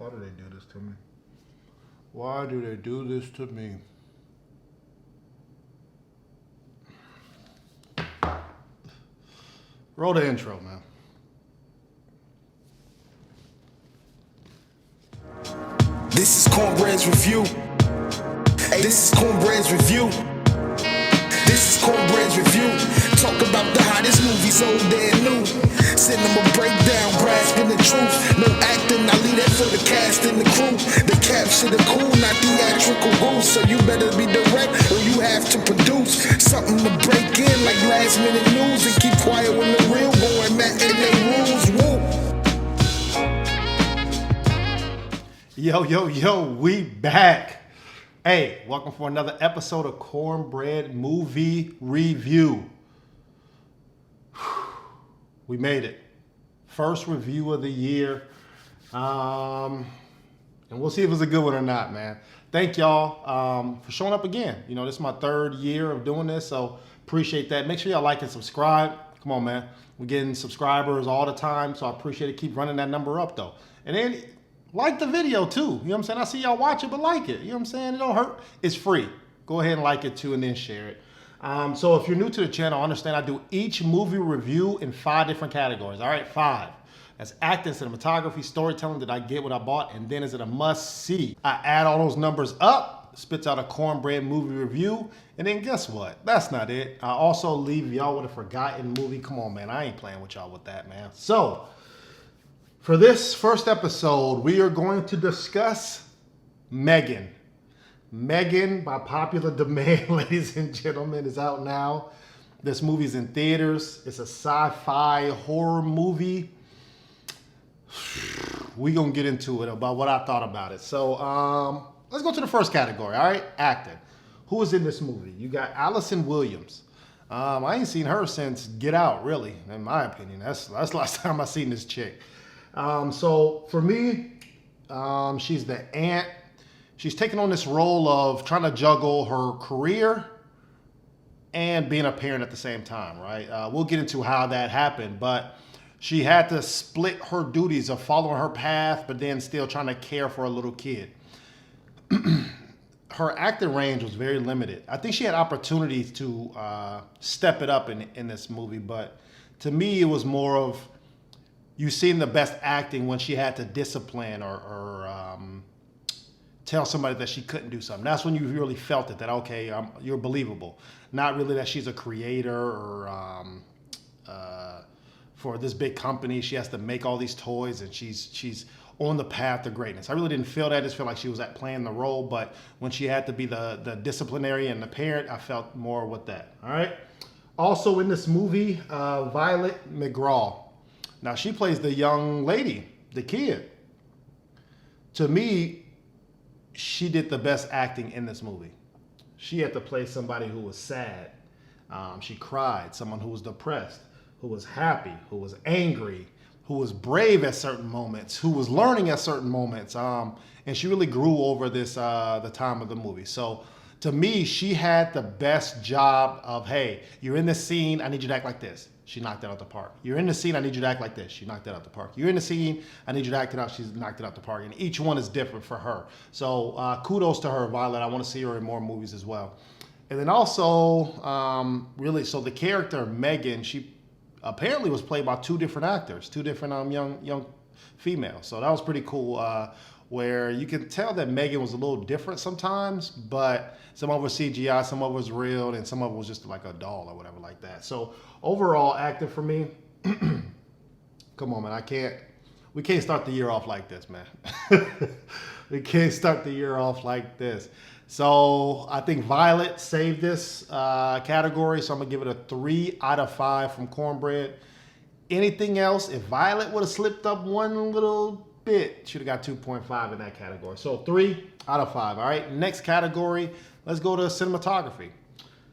Why do they do this to me? Why do they do this to me? Roll the intro, man. This is Cornbreads Review. Hey, this is Cornbreads Review. This is Cornbreads Review. Talk about the hottest movies, old and new. Cinema breakdown, grasping the truth. No acting, I leave that for the cast and the crew. They capture the cool, not theatrical rules. So you better be direct or you have to produce something to break in like last minute news. And keep quiet when the real going Matt and they rules. Woo. Yo, we back. Hey, welcome for another episode of Cornbread Movie Review. We made it. First review of the year. And we'll see if it's a good one or not, man. Thank y'all for showing up again. You know, this is my third year of doing this, so appreciate that. Make sure y'all like and subscribe. Come on, man. We're getting subscribers all the time, so I appreciate it. Keep running that number up, though. And then like the video, too. You know what I'm saying? I see y'all watch it, but like it. You know what I'm saying? It don't hurt. It's free. Go ahead and like it, too, and then share it. So if you're new to the channel, understand I do each movie review in 5 different categories. All right, 5. That's acting, cinematography, storytelling. Did I get what I bought? And then is it a must-see? I add all those numbers up, spits out a cornbread movie review, and then guess what? That's not it. I also leave y'all with a forgotten movie. Come on, man. I ain't playing with y'all with that, man. So for this first episode, we are going to discuss M3gan. M3gan, by popular demand, ladies and gentlemen, is out now. This movie's in theaters. It's a sci-fi horror movie. We're going to get into it about what I thought about it. So let's go to the first category, all right? Acting. Who is in this movie? You got Allison Williams. I ain't seen her since Get Out, really, in my opinion. That's the last time I seen this chick. So for me, she's the aunt. She's taking on this role of trying to juggle her career and being a parent at the same time, right? We'll get into how that happened, but she had to split her duties of following her path, but then still trying to care for a little kid. Her acting range was very limited. I think she had opportunities to step it up in this movie, but to me, it was more of you seen the best acting when she had to discipline or tell somebody that she couldn't do something. That's when you really felt it, that, okay, you're believable. Not really that she's a creator or for this big company, she has to make all these toys and she's on the path to greatness. I really didn't feel that. I just felt like she was playing the role, but when she had to be the disciplinary and the parent, I felt more with that, all right? Also in this movie, Violet McGraw. Now, she plays the young lady, the kid. To me, she did the best acting in this movie. She had to play somebody who was sad. She cried, someone who was depressed, who was happy, who was angry, who was brave at certain moments, who was learning at certain moments. And she really grew over this the time of the movie. So to me, she had the best job of, hey, you're in this scene, I need you to act like this. She knocked it out the park. You're in the scene, I need you to act like this. She knocked it out the park. You're in the scene, I need you to act it out. She's knocked it out the park. And each one is different for her. So kudos to her, Violet. I want to see her in more movies as well. And then also, really, so the character M3gan, she apparently was played by 2 different actors, 2 different young females. So that was pretty cool. Where you can tell that M3gan was a little different sometimes, but some of it was CGI, some of it was real, and some of it was just like a doll or whatever like that. So overall, acting for me, come on, man, we can't start the year off like this, man. We can't start the year off like this. So I think Violet saved this category, so I'm gonna give it a 3 out of 5 from Cornbread. Anything else, if Violet would have slipped up one little bit, should have got 2.5 in that category. So 3 out of 5. All right, next category, let's go to cinematography.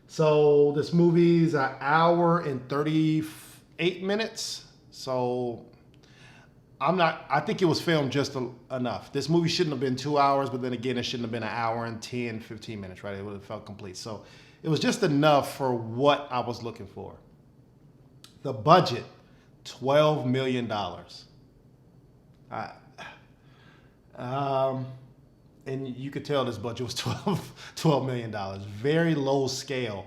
So this movie's an hour and 38 minutes. So I think it was filmed just enough. This movie shouldn't have been 2 hours, but then again, it shouldn't have been an hour and 10, 15 minutes, right? It would have felt complete. So it was just enough for what I was looking for. The budget, $12 million. And you could tell this budget was $12 million. Very low scale.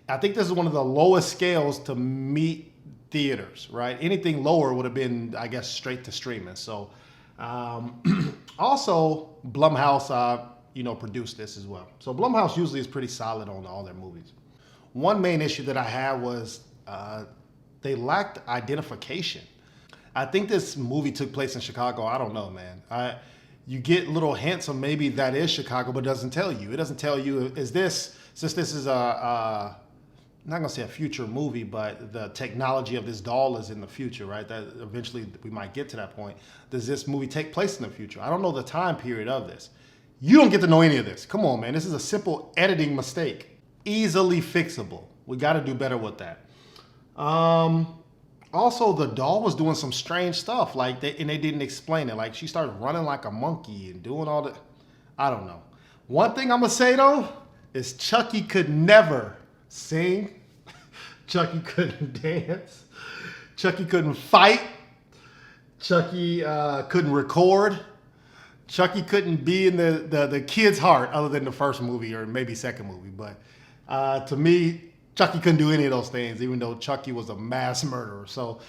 I think this is one of the lowest scales to meet theaters, right? Anything lower would have been, I guess, straight to streaming. So, also Blumhouse, produced this as well. So Blumhouse usually is pretty solid on all their movies. One main issue that I had was they lacked identification. I think this movie took place in Chicago. I don't know, man. You get little hints of maybe that is Chicago, but it doesn't tell you. It doesn't tell you, since this is I'm not gonna say a future movie, but the technology of this doll is in the future, right? That eventually we might get to that point. Does this movie take place in the future? I don't know the time period of this. You don't get to know any of this. Come on, man. This is a simple editing mistake. Easily fixable. We got to do better with that. Also, the doll was doing some strange stuff, and they didn't explain it. Like, she started running like a monkey and doing all the, I don't know. One thing I'm gonna say though is Chucky could never sing. Chucky couldn't dance. Chucky couldn't fight. Chucky couldn't record. Chucky couldn't be in the kid's heart other than the first movie or maybe second movie. But to me, Chucky couldn't do any of those things, even though Chucky was a mass murderer. So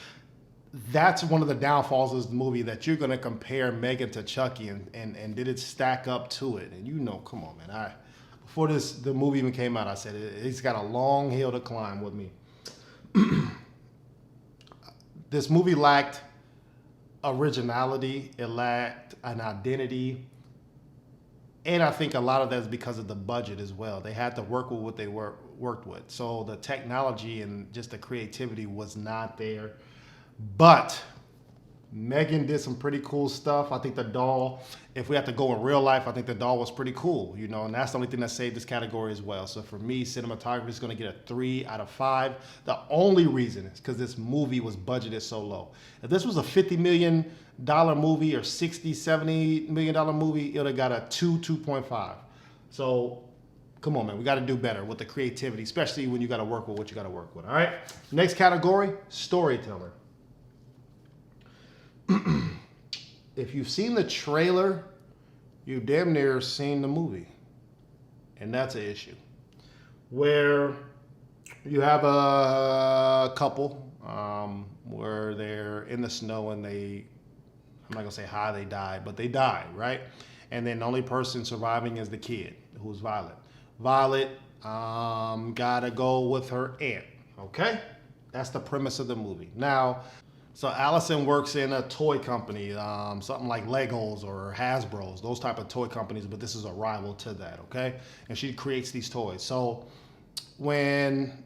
that's one of the downfalls of this movie, that you're going to compare M3gan to Chucky, and did it stack up to it? And come on, man. Before the movie even came out, I said it's got a long hill to climb with me. This movie lacked originality. It lacked an identity. And I think a lot of that is because of the budget as well. They had to work with what they worked with. So the technology and just the creativity was not there. But M3gan did some pretty cool stuff. I think the doll, if we have to go in real life, I think the doll was pretty cool, and that's the only thing that saved this category as well. So for me, cinematography is going to get a 3 out of 5. The only reason is because this movie was budgeted so low. If this was a $50 million movie or $60, $70 million movie, it would have got a 2.5. So come on, man, we got to do better with the creativity, especially when you got to work with what you got to work with. All right. Next category, storyteller. If you've seen the trailer, you've damn near seen the movie. And that's an issue. Where you have a couple where they're in the snow and I'm not going to say how they died, but they died, right? And then the only person surviving is the kid, who's Violet. Violet gotta go with her aunt, okay? That's the premise of the movie. Now, so Allison works in a toy company, something like Legos or Hasbro's, those type of toy companies, but this is a rival to that, okay? And she creates these toys. So when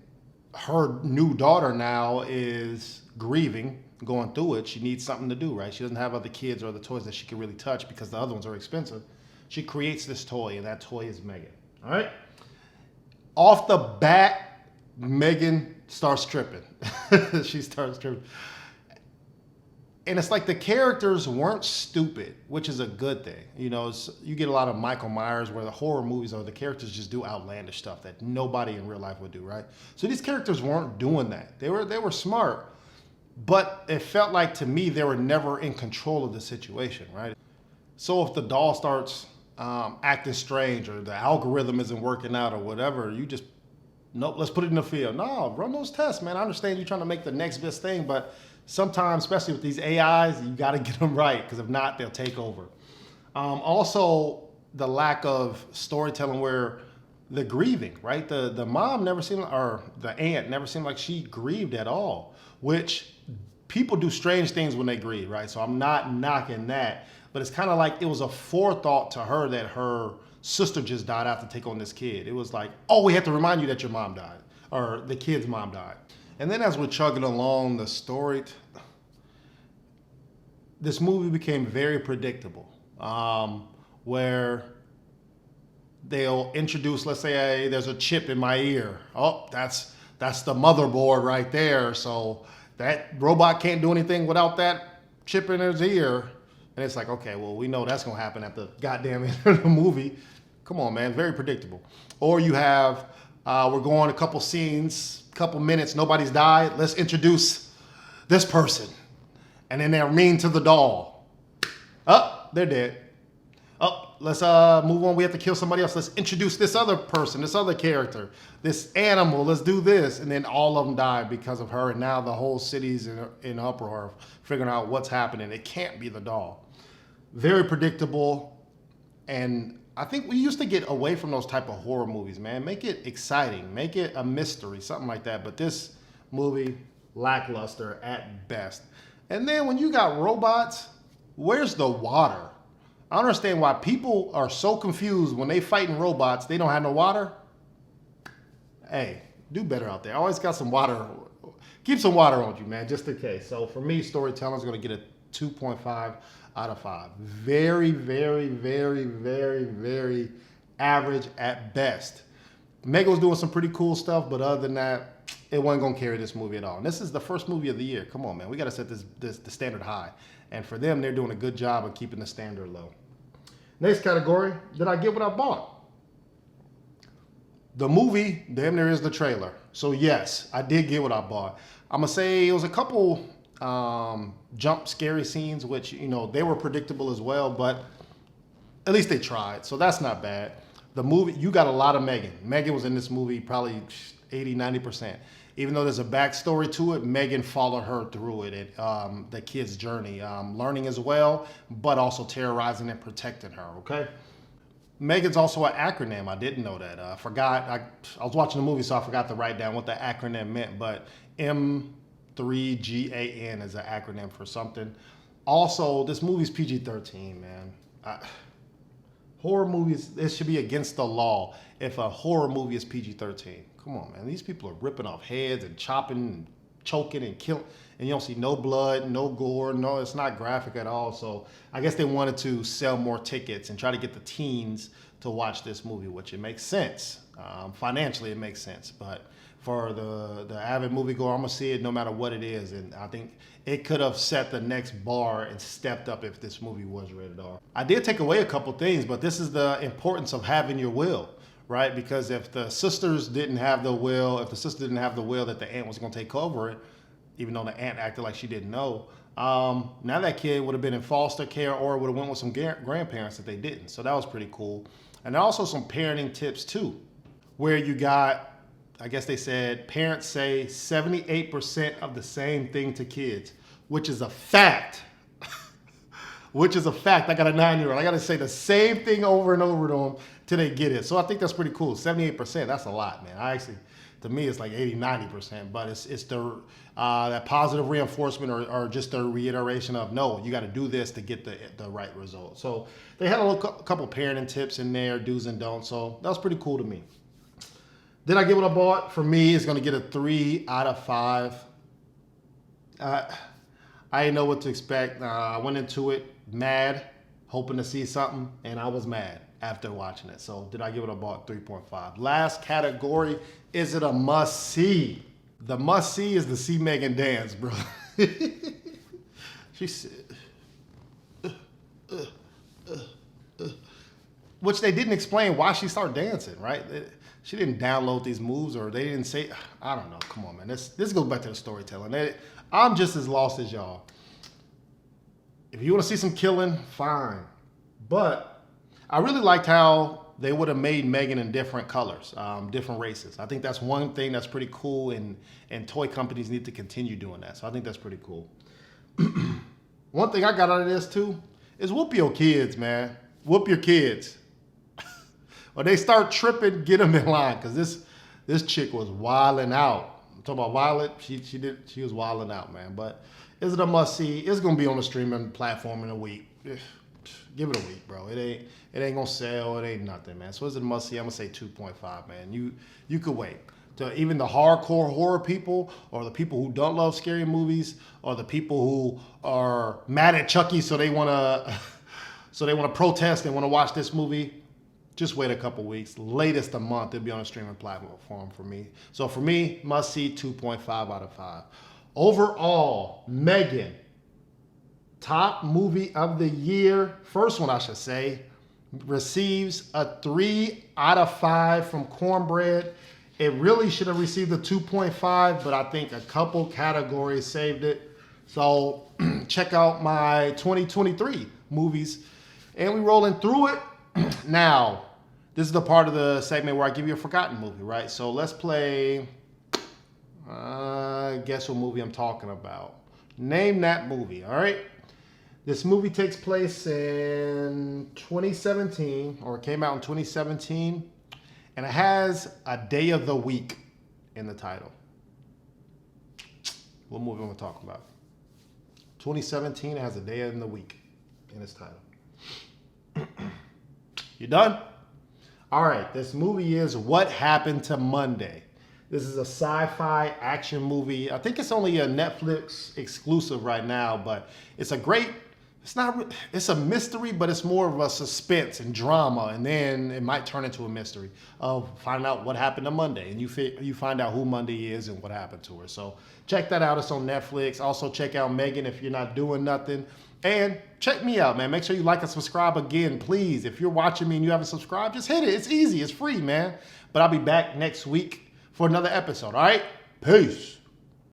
her new daughter now is grieving, going through it, she needs something to do, right? She doesn't have other kids or other toys that she can really touch because the other ones are expensive. She creates this toy, and that toy is M3gan, all right? Off the bat, M3gan starts tripping. She starts tripping. And it's like the characters weren't stupid, which is a good thing. You get a lot of Michael Myers where the horror movies are the characters just do outlandish stuff that nobody in real life would do, right? So these characters weren't doing that. They were smart, but it felt like to me they were never in control of the situation, right? So if the doll starts acting strange or the algorithm isn't working out or whatever, nope, let's put it in the field. No, run those tests, man. I understand you're trying to make the next best thing, but sometimes, especially with these AIs, you got to get them right, because if not, they'll take over. Also, the lack of storytelling where the grieving, right? The mom never seemed, or the aunt never seemed like she grieved at all, which people do strange things when they grieve, right? So I'm not knocking that, but it's kind of like it was a forethought to her that her sister just died after taking on this kid. It was like, oh, we have to remind you that your mom died, or the kid's mom died. And then as we're chugging along the story, this movie became very predictable, where they'll introduce, let's say, hey, there's a chip in my ear. Oh, that's the motherboard right there. So that robot can't do anything without that chip in his ear. And it's like, okay, well, we know that's going to happen at the goddamn end of the movie. Come on, man, very predictable. Or you have, we're going a couple scenes, couple minutes, nobody's died. Let's introduce this person. And then they're mean to the doll. Oh, they're dead. let's move on. We have to kill somebody else. Let's introduce this other person, this other character, this animal. Let's do this. And then all of them die because of her. And now the whole city's in uproar, figuring out what's happening. It can't be the doll. Very predictable. And I think we used to get away from those type of horror movies, man. Make it exciting. Make it a mystery, something like that. But this movie, lackluster at best. And then when you got robots, where's the water? I don't understand why people are so confused when they fighting robots. They don't have no water. Hey, do better out there. Always got some water. Keep some water on you, man, just in case. So for me, storytelling is going to get a 2.5 out of 5. Very, very, very, very, very average at best. M3gan was doing some pretty cool stuff, but other than that, it wasn't going to carry this movie at all. And this is the first movie of the year. Come on, man. We got to set the standard high. And for them, they're doing a good job of keeping the standard low. Next category, did I get what I bought? The movie, damn near is the trailer. So yes, I did get what I bought. I'm going to say it was a couple jump scary scenes, which, you know, they were predictable as well, but at least they tried. So that's not bad. The movie, you got a lot of M3gan. M3gan was in this movie probably 80, 90%. Even though there's a backstory to it, M3gan followed her through it, the kid's journey, learning as well, but also terrorizing and protecting her, okay? M3gan's also an acronym. I didn't know that. I was watching the movie, so I forgot to write down what the acronym meant, but M3gan is an acronym for something. Also, this movie's PG-13, man. Horror movies, it should be against the law if a horror movie is PG-13. Come on, man. These people are ripping off heads and chopping and choking and killing, and you don't see no blood, no gore, no, it's not graphic at all. So I guess they wanted to sell more tickets and try to get the teens to watch this movie, which it makes sense. Financially, it makes sense. But for the avid moviegoer, I'm going to see it no matter what it is. And I think it could have set the next bar and stepped up if this movie was rated R. I did take away a couple things, but this is the importance of having your will. Right? Because if the sisters didn't have the will, that the aunt was going to take over it, even though the aunt acted like she didn't know, now that kid would have been in foster care or would have went with some grandparents that they didn't. So that was pretty cool. And also some parenting tips too, where you got, I guess they said, parents say 78% of the same thing to kids, which is a fact. Which is a fact. I got a 9-year-old. I got to say the same thing over and over to them till they get it. So I think that's pretty cool. 78%, that's a lot, man. To me, it's like 80, 90%. But it's the that positive reinforcement or just the reiteration of, no, you got to do this to get the right result. So they had a couple parenting tips in there, do's and don'ts. So that was pretty cool to me. Did I get what I bought? For me, it's going to get a 3 out of 5. I didn't know what to expect. I went into it mad, hoping to see something, and I was mad after watching it. So did I give it a bought? 3.5. Last category, is it a must-see? The must-see is the see M3gan dance, bro. She said, which they didn't explain why she started dancing, right? She didn't download these moves, or they didn't say, I don't know. Come on, man. This goes back to the storytelling. I'm just as lost as y'all. If you want to see some killing, fine. But I really liked how they would have made M3gan in different colors, different races. I think that's one thing that's pretty cool, and toy companies need to continue doing that. So I think that's pretty cool. One thing I got out of this too is whoop your kids, man. Whoop your kids. When they start tripping, get them in line, because this chick was wilding out. I'm talking about Violet. She was wilding out, man. But is it a must see? It's gonna be on the streaming platform in a week. Give it a week, bro. It ain't gonna sell. It ain't nothing, man. So is it a must see? I'm gonna say 2.5, man. You could wait. To even the hardcore horror people, or the people who don't love scary movies, or the people who are mad at Chucky, so they wanna protest and wanna watch this movie. Just wait a couple weeks. Latest a month, it'll be on a streaming platform for me. So for me, must see, 2.5 out of 5. Overall, M3gan, top movie of the year, first one I should say, receives a 3 out of 5 from Cornbread. It really should have received a 2.5, but I think a couple categories saved it. So check out my 2023 movies. And we rolling through it. Now, this is the part of the segment where I give you a forgotten movie, right? So let's play. Guess what movie I'm talking about? Name that movie, all right? This movie takes place in 2017, or it came out in 2017, and it has a day of the week in the title. What movie am I talking about? 2017 has a day in the week in its title. You done? All right, this movie is What Happened to Monday. This is a sci-fi action movie. I think it's only a Netflix exclusive right now, but it's a great, it's a mystery, but it's more of a suspense and drama, and then it might turn into a mystery of finding out what happened to Monday, and you find out who Monday is and what happened to her. So check that out. It's on Netflix. Also check out M3gan if you're not doing nothing. And check me out, man. Make sure you like and subscribe again, please. If you're watching me and you haven't subscribed, just hit it. It's easy. It's free, man. But I'll be back next week for another episode, all right? Peace.